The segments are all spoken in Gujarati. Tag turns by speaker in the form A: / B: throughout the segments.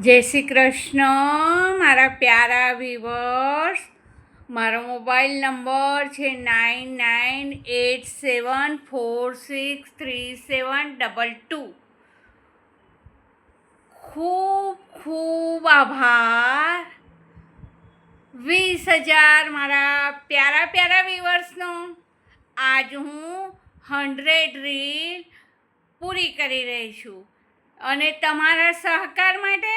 A: જય શ્રી કૃષ્ણ મારા પ્યારા વ્યુઅર્સ. મારો મોબાઈલ નંબર છે 9987463722. ખૂબ ખૂબ આભાર. 20,000 મારા પ્યારા પ્યારા વ્યુઅર્સનો. આજ હું 100 રીલ પૂરી કરી રહી છું અને તમારા સહકાર માટે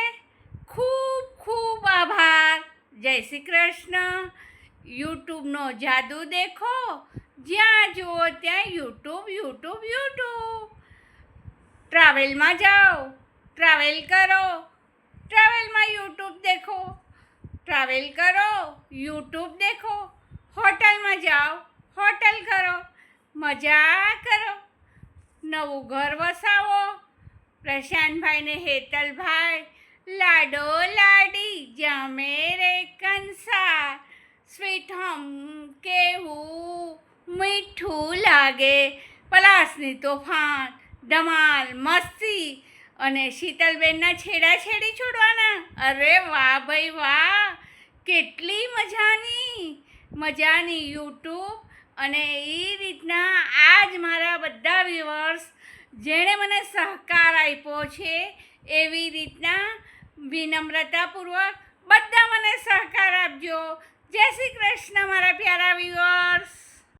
A: ખૂબ ખૂબ આભાર. જય શ્રી કૃષ્ણ. યુટ્યુબનો જાદુ દેખો, જ્યાં જુઓ ત્યાં યુટ્યુબ યુટ્યુબ યુટ્યુબ. ટ્રાવેલમાં જાઓ, ટ્રાવેલ કરો, ટ્રાવેલમાં યુટ્યુબ દેખો. ટ્રાવેલ કરો, યુટ્યુબ દેખો. હોટલમાં જાઓ, હોટલ કરો, મજા કરો. નવું ઘર વસાવો. પ્રશાંતભાઈ ને હેતલભાઈ લાડો લાડી જમે રે કંસાર. સ્વીટ હમ કેવું મીઠું લાગે. પલાસની તોફાન, ધમાલ, મસ્તી અને શીતલબેનના છેડાછેડી છોડવાના. અરે વાહ ભાઈ વાહ, કેટલી મજાની યુટ્યુબ. અને એ રીતના આજ મારા બધા વ્યુઅર્સ જેણે મને સહકાર આપ્યો છે, એવી રીતના વિનમ્રતાપૂર્વક બધા મને સહકાર આપજો. જય શ્રી કૃષ્ણ મારા પ્યારા વ્યુઅર્સ.